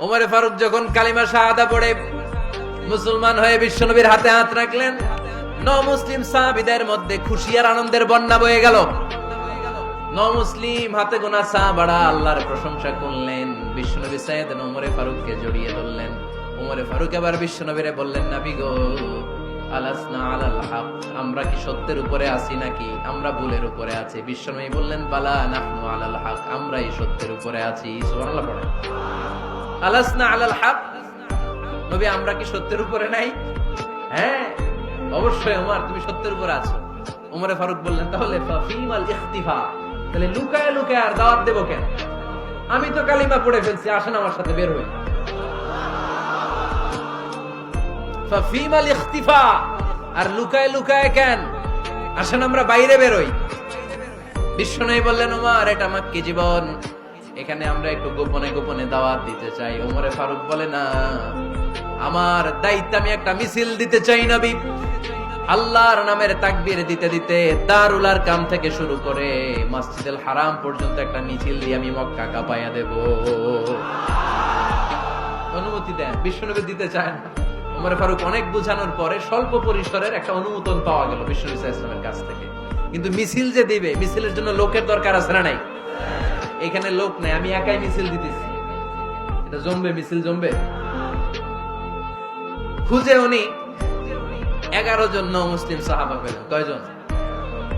ওমরে ফারুক যখন কালিমা শাহাদা পড়ে মুসলমান হয়ে বিশ্বনবীর হাতে হাত রাখলেন, মুসলিম সাহাবীদের মধ্যে খুশি আর আনন্দের বন্যা বয়ে গেল। মুসলিম হাতে গোনা সাহাবারা আল্লাহর প্রশংসা করলেন। বিশ্বনবী সাইয়েদনা ওমরে ফারুককে জড়িয়ে ধরলেন। ওমরে ফারুক এবার বিশ্বনবীরে বললেন, নবী গো, আলাসনা আলাল হক, আমরা কি সত্যের উপরে আছি নাকি আমরা ভুলের উপরে আছি? বিশ্বনবী বললেন, বালা নাহনু আলাল হক, আমরাই সত্যের উপরে আছি। সুবহানাল্লাহ পড়েন। আলাসনা আলাল হক, নবী আমরা কি সত্যের উপরে নাই? হ্যাঁ অবশ্যই ওমর, তুমি সত্যের উপরে আছো। ওমরে ফারুক বললেন, তাহলে ফাফিমাল ইখতিফা, তাহলে লুকায় লুকায় আর দাওয়াত দেব কেন? আমি তো কালিমা পড়ে ফেলছি, আসেন আমার সাথে বের হই। ফাফিমাল ইখতিফা, আর লুকায় লুকায় কেন? আসেন আমরা বাইরে বের হই। বিশ্বনবী বললেন, ওমর এটা মাক্কি জীবন, এখানে আমরা একটু গোপনে গোপনে দাওয়াত দিতে চাই। ওমরে ফারুক বলে, না, আমার দায়িত্ব, আমি একটা মিছিল দিতে চাই নবী। আল্লাহর নামের তাকবীর দিতে দিতে দারুল আরকাম থেকে শুরু করে মসজিদুল হারাম পর্যন্ত একটা মিছিল দিয়ে আমি মক্কা কাঁপাইয়া দেব। অনুমতি দেন। বিশ্বনবী দিতে চায় না। ওমর ফারুক অনেক বুঝানোর পরে স্বল্প পরিসরের একটা অনুমোদন পাওয়া গেল বিশ্বনবী সাল্লাল্লাহু আলাইহি ওয়াসাল্লামের কাছ থেকে। কিন্তু মিছিল যে দিবে, মিছিলের জন্য লোকের দরকার আছে না নাই? এখানে লোক নাই, আমি একাই মিছিল দিতেছি। এটা জমবে, মিছিল জমবে। খুঁজে উনি 11 জন মুসলিম সাহাবা পেলেন। কয়জন?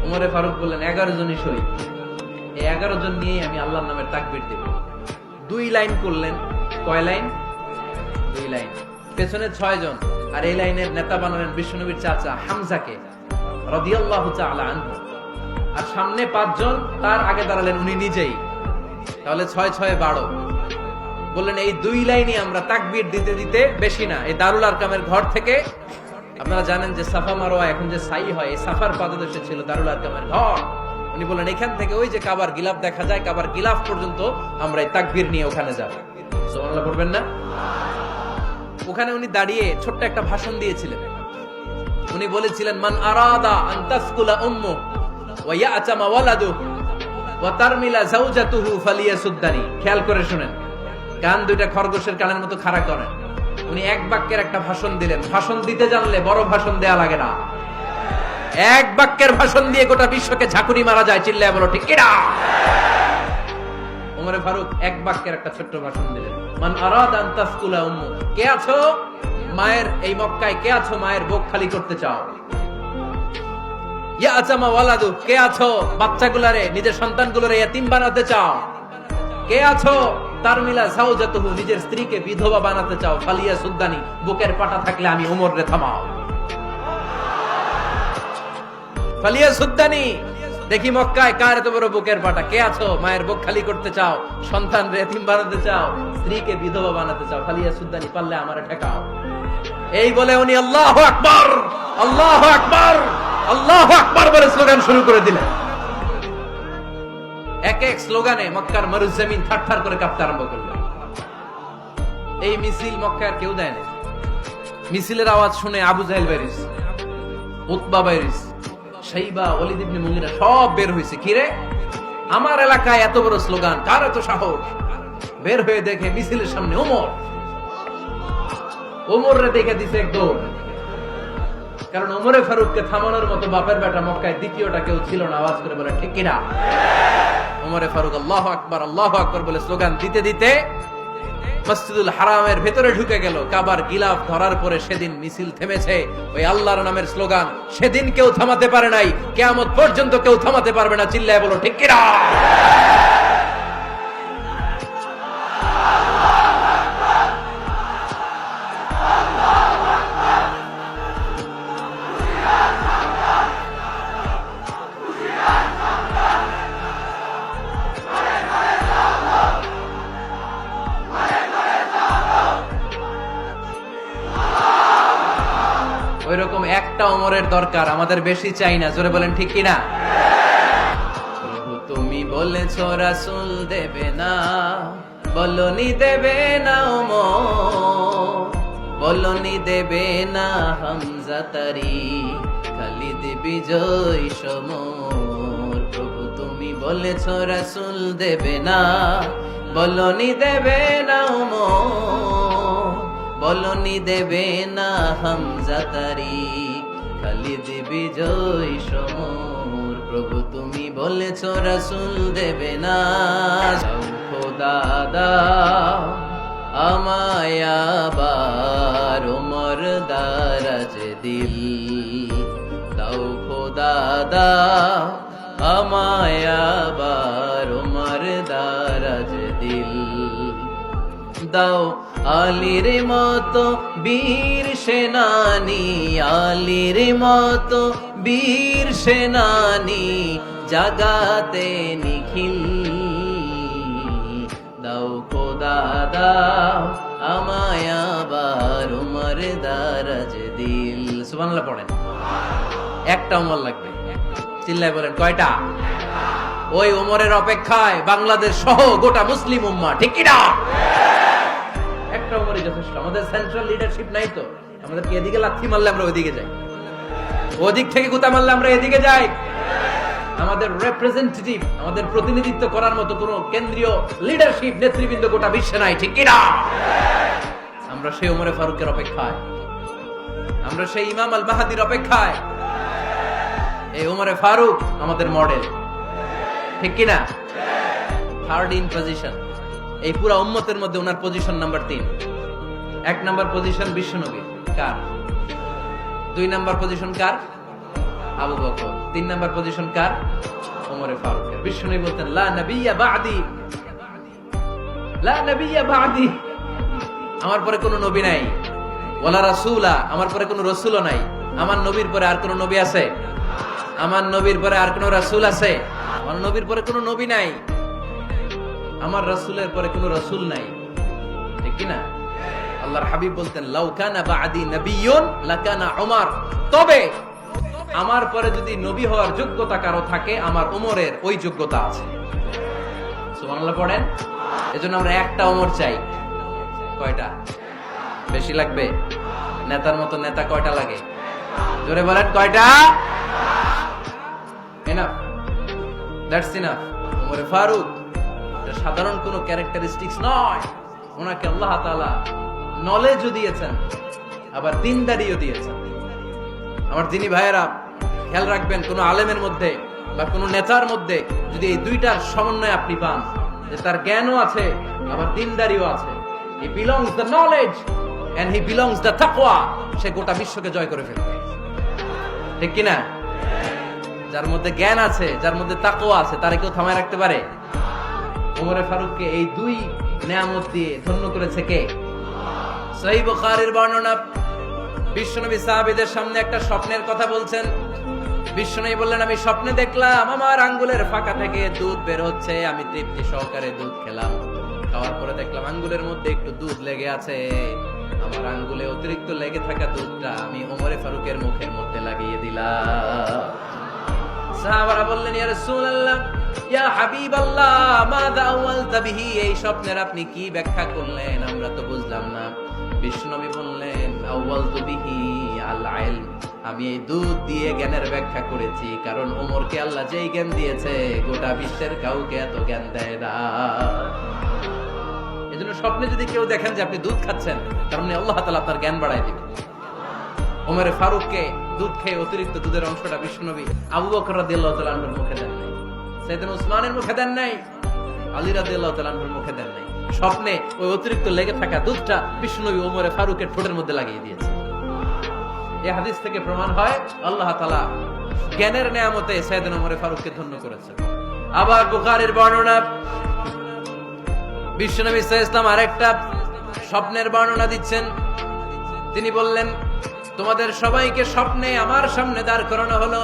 ওমরে ফারুক বললেন, 11 জনই শহীদ। এই 11 জন নিয়ে আমি আল্লাহর নামের তাকবীর দেব। 2 লাইন করলেন। কয় লাইন? 2 লাইন। পেছনে 6 জন, আর এই লাইনের নেতা বানালেন বিশ্বনবীর চাচা হামজাকে রাদিয়াল্লাহু তাআলা আনহু। আর সামনে 5 জন, তার আগে দাঁড়ালেন উনি নিজেই। তাহলে 6 6 12। বললেন, এই 2 লাইনে আমরা তাকবীর দিতে দিতে, বেশি না, এই দারুল আরকামের ঘর থেকে, আপনারা জানেন যে সাফা মারওয়া এখন যে সাই হয়, এই সাফার পাদদেশে ছিল দারুল আরকামের ঘর। উনি বললেন, এখান থেকে ওই যে কাবার গিলাফ দেখা যায়, কাবার গিলাফ পর্যন্ত আমরা এই তাকবীর নিয়ে ওখানে যাব। সুবহানাল্লাহ পড়বেন না? ওখানে উনি দাঁড়িয়ে ছোট্ট একটা ভাষণ দিয়েছিলেন। উনি বলেছিলেন, মান আরাদা আন তাসকুলা উম্মু ওয়া ইয়াতামা ওয়ালাদু ওয়া তারমিলা যাওজাতুহু ফালিয়াসুদ্দানি। খেয়াল করে শুনেন, কান দুইটা খরগোশের কানের মতো খাড়া করেন। উনি এক বাক্যের একটা ভাষণ দিলেন। ভাষণ দিতে জানলে বড় ভাষণ দেয়া লাগে না। এক বাক্যের ভাষণ দিয়ে গোটা বিশ্বকে ঝাঁকুনি মারা যায়। চিল্লায় বলো ঠিক কিনা? ওমরে ফারুক এক বাক্যের একটা ছোট্ট ভাষণ দিলেন। মান আরাদা আন তাসকুলা উম্মু, কে আছো মায়ের এই মক্কায়, কে আছো মায়ের বুক খালি করতে চাও? ইয়াতামা ওয়ালাদু, কে আছো বাচ্চাগুলারে, নিজের সন্তানগুলোরে ইয়াতিম বানাতে চাও? কে আছো তারমিলা যাওজাতুহু, নিজের স্ত্রীকে বিধবা বানাতে চাও? ফালিয়া সুদ্দানি, বুকের পাটা থাকলে আমি ওমর রে থামাও। ফালিয়া সুদ্দানি, দেখি মক্কায় কার এত বড় বুকের পাটা। কে আছো মায়ের বুক খালি করতে চাও, সন্তান রে এতিম বানাতে চাও, স্ত্রীকে বিধবা বানাতে চাও? ফালিয়া সুদ্দানি, পারলে আমারে ঠেকাও। এই বলে উনি আল্লাহু আকবার, আল্লাহু আকবার, আল্লাহু আকবার বলে স্লোগান শুরু করে দিলেন। এক এক স্লোগানে মক্কার মরুজমিন থারথার করে কাঁপতে আরম্ভ করলো। এই মিছিল মক্কার কেউ দেয় না। মিছিলের আওয়াজ শুনে আবু জাহেল বাইরিস, উতবা বাইরিস, শাইবা, ওয়ালিদ ইবনে মুগিরা সব বের হইছে। কিরে, আমার এলাকায় এত বড় স্লোগান, কার এত সাহস? বের হয়ে দেখে মিছিলের সামনে ওমর। ওমর রে দেখে দিছে এক দৌড়। কারণ ওমরে ফারুককে থামানোর মতো বাপের বেটা মক্কায় দ্বিতীয়টা কেউ ছিল না। আওয়াজ করে বলে ঠিক কিনা? ওমরে ফারুক আল্লাহু আকবার, আল্লাহু আকবার বলে স্লোগান দিতে দিতে মসজিদুল হারামের ভেতরে ঢুকে গেল। কাবার গিলাফ ধরার পরে সেদিন মিছিল থেমেছে। ওই আল্লাহর নামের স্লোগান সেদিন কেউ থামাতে পারে নাই, কিয়ামত পর্যন্ত কেউ থামাতে পারবে না। চিল্লায় বলো ঠিক কিনা? ওইরকম একটা ওমরের দরকার, আমাদের বেশি চাই না। জোরে বলেন ঠিক কিনা? প্রভু তুমি বলেছো রাসূল দেবে না, বলনি দেবে না ওমর, বলনি দেবে না হামজা তারি, খালিদ বিজয় সমর। প্রভু তুমি বলেছো রাসূল দেবে না, বলনি দেবে না ওমর, তুমি দেবে না হামজা তারিক, খালিদ বিজয় সমর। প্রভু তুমি বলেছ রাসূল দেবে না, দাও খোদা দাও আমায় আবার ওমর দারাজ দিল, দাও খোদা দাও আমায় আবার ওমর দারাজ দিল, দাও আলীর মতো বীর সেনানী, আলীর মতো বীর সেনানী জাগাতে নিখিল, দাও খোদা দাও আমায় আবার উমর দারাজ দিল। সুবহানাল্লাহ পড়েন। একটা উমর লাগবে, চিল্লায় বলেন কয়টা? ওই উমরের অপেক্ষায় বাংলাদেশ সহ গোটা মুসলিম উম্মাহ, ঠিক কি না? একটা উমরই যথেষ্ট। আমাদের সেন্ট্রাল লিডারশিপ নাই তো, আমাদের কি এদিকে লাথি মারলে আমরা ওইদিকে যাই, ওদিক থেকে গুতা মারলে আমরা এদিকে যাই। আমাদের রিপ্রেজেন্টেটিভ, আমাদের প্রতিনিধিত্ব করার মতো কোন কেন্দ্রীয় লিডারশিপ নেতৃবৃন্দ গোটা বিশ্বে নাই, ঠিক কি না? আমরা সেই ওমরে ফারুকের অপেক্ষায়, আমরা সেই ইমাম আল মাহাদির অপেক্ষায়। এই ওমরে ফারুক আমাদের মডেল, ঠিক কি না? থার্ড ইন পজিশন এই পুরা উম্মতের মধ্যে ওনার পজিশন নাম্বার 3। 1 নাম্বার পজিশন বিশ্বনবী, কার? 2 নাম্বার পজিশন কার? আবু বকর। 3 নাম্বার পজিশন কার? ওমরে ফারুকের। বিশ্বনবী বলতেন লা নবিয়্যা বা'দি, লা নবিয়্যা বা'দি, আমার পরে কোনো নবী নাই। ওয়ালা রাসূলা, আমার পরে কোনো রাসূলও নাই। আমার নবীর পরে আর কোনো নবী আছে? আমার নবীর পরে আর কোনো রাসূল আছে? আমার নবীর পরে কোনো নবী নাই, আমার রাসূলের পরে কোনো রাসূল নাই, ঠিক কি না? আল্লাহর হাবিব বলতেন লাউ কানা বা'দি নাবিয়্যুন লাকানা উমর, তবে আমার পরে যদি নবী হওয়ার যোগ্যতা কারো থাকে আমার ওমরের ওই যোগ্যতা আছে। সুবহানাল্লাহ পড়েন। এজন্য আমরা একটা ওমর চাই। কয়টা? বেশি লাগবে? নেতার মতো নেতা কয়টা লাগে? জোরে বলেন কয়টা? Enough, that's enough. ওমরে ফারুক সাধারণ কোন ক্যারেক্টারিস্টিক্স নয়, ওনাকে আল্লাহ তাআলা নলেজও দিয়েছেন, আবার দিনদারিও দিয়েছেন। আমার যিনি ভাইয়েরা খেয়াল রাখবেন, কোন আলেমের মধ্যে বা কোন নেতার মধ্যে যদি এই দুইটার সমন্বয় আপনি পান, যে তার জ্ঞানও আছে আবার দিনদারিও আছে, he belongs the knowledge and he belongs the তাকওয়া, সে গোটা বিশ্বকে জয় করে ফেলবে, ঠিক কি না? যার মধ্যে জ্ঞান আছে, যার মধ্যে তাকওয়া আছে, তারে কেউ থামায় রাখতে পারে? ওমরে ফারুককে এই দুই নেয়ামত দিয়ে ধন্য করেছে কে? সহিহ বুখারীর বর্ণনা, বিশ্বনবী সাহাবীদের সামনে একটা স্বপ্নের কথা বলছেন। বিশ্বনবী বললেন আমি স্বপ্নে দেখলাম আমার আঙ্গুলের ফাঁকা থেকে দুধ বের হচ্ছে, আমি তৃপ্তি সহকারে দুধ খেলাম। খাওয়ার পরে দেখলাম আঙ্গুলের মধ্যে একটু দুধ লেগে আছে। আমার আঙ্গুলে অতিরিক্ত লেগে থাকা দুধটা আমি ওমরে ফারুকের মুখের মধ্যে লাগিয়ে দিলাম। সাহাবারা বললেন ইয়া রাসূলুল্লাহ, ইয়া হাবিবাল্লাহ, মাযা আওয়ালতা বিহি, এই স্বপ্নের আপনি কি ব্যাখ্যা করলেন, আমরা তো বুঝলাম না। বিশ্বনবী বললেন আওয়ালতু বিহি আল ইলম, আমি এই দুধ দিয়ে জ্ঞানের ব্যাখ্যা করেছি, কারণ ওমরকে আল্লাহ যেই জ্ঞান দিয়েছে গোটা বিশ্বের কাউকে এত জ্ঞান দেয় না। এজন্য স্বপ্নে যদি কেউ দেখেন যে আপনি দুধ খাচ্ছেন, তার মানে আল্লাহ তাআলা আপনার জ্ঞান বাড়ায় দিবেন। ওমরে ফারুককে দুধ খেয়ে অতিরিক্ত দুধের অংশটা বিশ্বনবী আবু বকর রাদিয়াল্লাহু তাআলা আনহুর মুখে দেন নাই, সাইয়েদনা উসমানের মুখে দেন নাই, আলী রাদিয়াল্লাহু তাআলা আনহুর মুখে দেন নাই। স্বপ্নে ওই অতিরিক্ত লেগে থাকা দুধটা বিশ্বনবী ওমরে ফারুকের ঠোঁটের মধ্যে লাগিয়ে দিয়েছে। এই হাদিস থেকে প্রমাণ হয় আল্লাহ তাআলা জ্ঞানের নেয়ামতে সাইয়েদনা ওমরে ফারুককে ধন্য করেছেন। আবার বুখারীর বর্ণনা, বিশ্বনবী সাল্লাল্লাহু আলাইহি ওয়াসাল্লাম আরেকটা স্বপ্নের বর্ণনা দিচ্ছেন। তিনি বললেন তোমাদের সবাইকে স্বপ্নে আমার সামনে দাঁড় করানো হলো,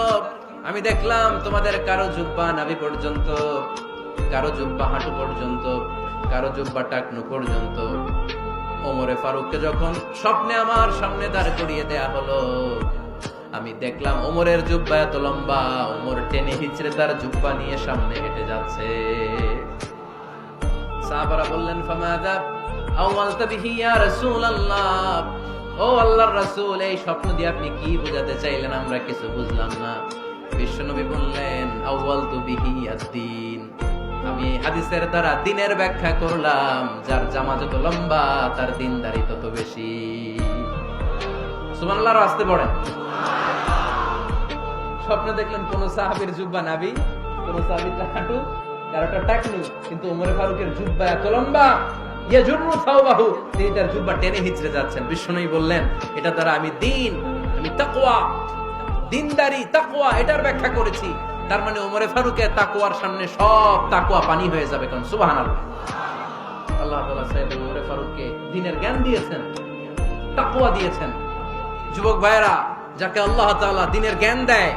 আমি দেখলাম তোমাদের কারো জুব্বা নাভি পর্যন্ত, কারো জুব্বা হাঁটু পর্যন্ত, কারো জুব্বা টাকনু পর্যন্ত। ওমরে ফারুককে যখন স্বপ্নে আমার সামনে দাঁড় করিয়ে দেয়া হলো, আমি দেখলাম ওমরের জুব্বা এত লম্বা, ওমর টেনে হিচড়ে তার জুব্বা নিয়ে সামনে হেঁটে যাচ্ছে। সাহাবারা বললেন ফামাযা আওয়ালতা বিহি ইয়া রাসূলুল্লাহ, ও আল্লাহর রাসূল, এই স্বপ্ন দিয়ে আপনি কি বোঝাতে চাইলেন, আমরা কিছু বুঝলাম না। বিশ্বনবী বললেন আউয়ালতু বিহি আদ-দীন, আমি এই হাদিসের দ্বারা দিনের ব্যাখ্যা করলাম, যার জামা যত লম্বা তার দিনদারি তত বেশি। সুবহানাল্লাহ, আর আসতে পড়েন। স্বপ্নে দেখলেন কোন সাহাবীর জুব্বা নাবি, কোন সাহাবীর হাঁটু, কারোটা টাকলু, কিন্তু ওমর ফারুকের জুব্বা এত লম্বা, ইয়াজুরু থাওবাহু, তিনি তার জুব্বা টেনে হিচড়ে যাচ্ছেন। বিশ্বনবী বললেন, এটা দ্বারা আমি দিন, আমি তাকওয়া, দিনদারি, তাকওয়া এটার ব্যাখ্যা করেছি। তার মানে ওমরে ফারুকের তাকওয়ার সামনে সব তাকওয়া পানি হয়ে যাবে। কারণ সুবহানাল্লাহ, আল্লাহ তাআলা সাইয়েদ ওমরে ফারুককে দ্বীনের জ্ঞান দিয়েছেন, তাকওয়া দিয়েছেন। যুবক ভাইরা, যাকে আল্লাহ তাআলা দ্বীনের জ্ঞান দেয়,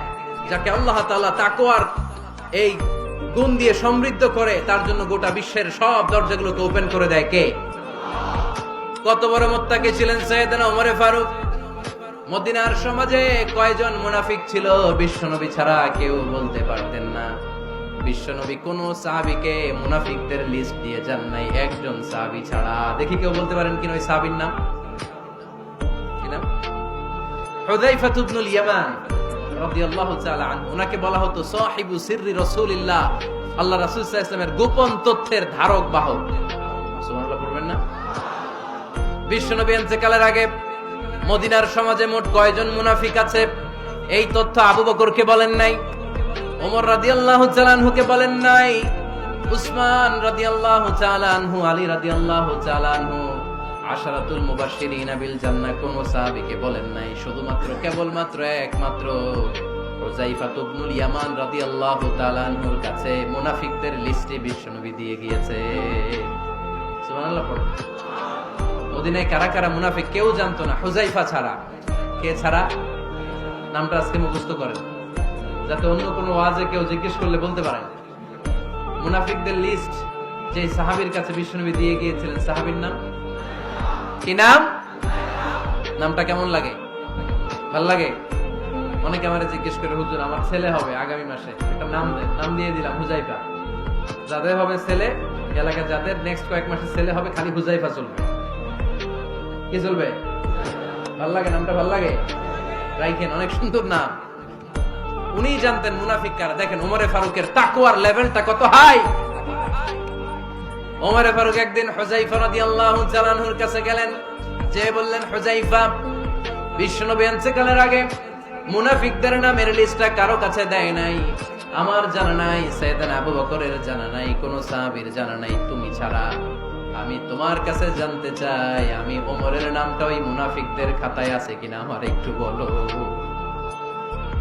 যাকে আল্লাহ তাআলা তাকওয়ার এই গুণ দিয়ে সমৃদ্ধ করে, তার জন্য গোটা বিশ্বের সব দরজাগুলোকে ওপেন করে দেয় কে? কত বড় মুত্তাকি ছিলেন সাইয়েদনা ওমরে ফারুক। মদিনার সমাজে কয়জন মুনাফিক ছিল বিশ্বনবী ছাড়া কেউ বলতে পারতেন না। বিশ্বনবী কোন সাহাবীকে মুনাফিকদের লিস্ট দিয়ে যান নাই, একজন সাহাবী ছাড়া। দেখি কেউ বলতে পারেন কিনা ওই সাহাবীর নাম? কি নাম? হুযায়ফা ইবনুল ইয়ামান রাদিয়াল্লাহু তাআলা আনহু। ওনাকে বলা হতো সাহিবু সিররি রাসূলিল্লাহ, আল্লাহ রাসূল সাল্লাল্লাহু আলাইহি ওয়াসাল্লামের গোপন তথ্যের ধারক বাহক। সুবহানাল্লাহ পড়বেন না? বিশ্বনবী ইন্তেকালের আগে মদিনার সমাজে মোট কয়জন মুনাফিক আছে, এই তথ্য আবু বকরকে বলেন নাই, ওমর রাদিয়াল্লাহু তাআলা আনহুকে বলেন নাই, উসমান রাদিয়াল্লাহু তাআলা আনহু, আলী রাদিয়াল্লাহু তাআলা আনহু, আশারাতুল মুবাশশিরিনা বিল জান্নাহ কোন সাহাবীকে বলেন নাই। শুধুমাত্র কেবলমাত্র একমাত্র হুযায়ফা ইবনুল ইয়ামান রাদিয়াল্লাহু তাআলা আনহুর কাছে মুনাফিকদের লিস্টে বিশ্বনবী দিয়ে গিয়েছে। সুবহানাল্লাহ পড়ো। মদিনায় কারা কারা মুনাফিক কেউ জানতো না, হুযায়ফা ছাড়া। কে ছাড়া? নামটা আজকে মুখস্থ করেন, যাতে অন্য কোনো ওয়াজে কেউ জিজ্ঞেস করলে বলতে পারেন। মুনাফিকদের লিস্ট যে সাহাবীর কাছে বিশ্বনবী দিয়ে গিয়েছিলেন, সাহাবীর নাম কি? নাম? নামটা কেমন লাগে? ভাল লাগে? অনেকে আমারে জিজ্ঞেস করে, হুজুর আমার ছেলে হবে আগামী মাসে, একটা নাম দেন। নাম দিয়ে দিলাম হুযায়ফা। যাদের হবে ছেলে, এলাকায় যাদের নেক্সট কয়েক মাসে ছেলে হবে, খালি হুযায়ফা চলবে। কি চলবে? ভাল লাগে? নামটা ভাল লাগে? রাইখেন, অনেক সুন্দর নাম। উনি জানতেন মুনাফিক কারা। দেখেন ওমরে ফারুকের তাকওয়ার লেভেলটা কত হাই। ওমরে ফারুক একদিন হুযায়ফা রাদিয়াল্লাহু তাআলা আনহুর কাছে গেলেন, যে বললেন, হুযায়ফা, বিশ্বনবী ইন্তেকালের আগে মুনাফিকদের নামের লিস্টটা কারো কাছে দেয় নাই, আমার জানা নাই, সাইয়েদনা আবু বকরের জানা নাই, কোন সাহাবীর জানা নাই, তুমি ছাড়া। আমি তোমার কাছে জানতে চাই, আমি ওমরের নামটা ওই মুনাফিকদের খাতায় আছে কিনা আমার একটু বলো।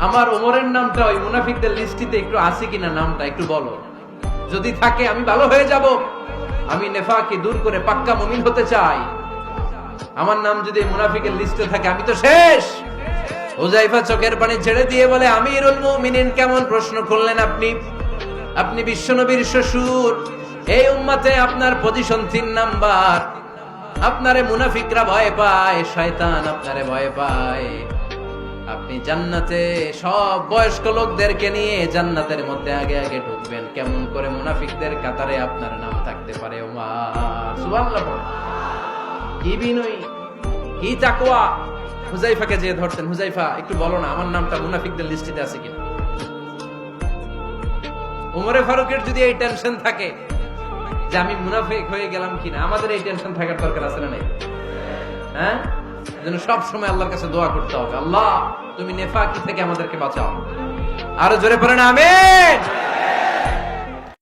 আমার ওমরের নামটা ওই মুনাফিকদের লিস্টিতে একটু আছে কিনা, নামটা একটু বলো। যদি থাকে আমি ভালো হয়ে যাব। আমি নেফাকি দূর করে পাক্কা মুমিন হতে চাই। আমার নাম যদি মুনাফিকের লিস্টে থাকে আমি তো শেষ। হুযায়ফা চোখের পানি ছেড়ে দিয়ে বলে, আমিরুল মুমিনিন, কেমন প্রশ্ন করলেন আপনি? আপনি বিশ্বনবীর শ্বশুর, এই উম্মতে আপনার পজিশন 3 নাম্বার। আপনারে মুনাফিকরা ভয় পায়, শয়তান আপনারে ভয় পায়। আপনি জান্নাতে সব বয়স্ক লোকদেরকে নিয়ে জান্নাতের মধ্যে আগে আগে ঢুকবেন, কেমন করে মুনাফিকদের কাতারে আপনার নাম থাকতে পারে? ওমর, সুবহানাল্লাহ পড়ো। কি বিনয়ী, কি তাকওয়া। হুযায়ফাকে যে ধরতেন, হুযায়ফা একটু বলো না আমার নামটা মুনাফিকদের লিস্টিতে আছে কিনা। ওমরে ফারুকের যদি এই টেনশন থাকে যে আমি মুনাফিক হয়ে গেলাম কিনা, আমাদের এই টেনশন থাকার দরকার আছে না নাই? হ্যাঁ, যেন সব সময় আল্লাহর কাছে দোয়া করতে হবে, আল্লাহ তুমি নেফাকি থেকে আমাদেরকে বাঁচাও। আরো জোরে পড়েন আমিন।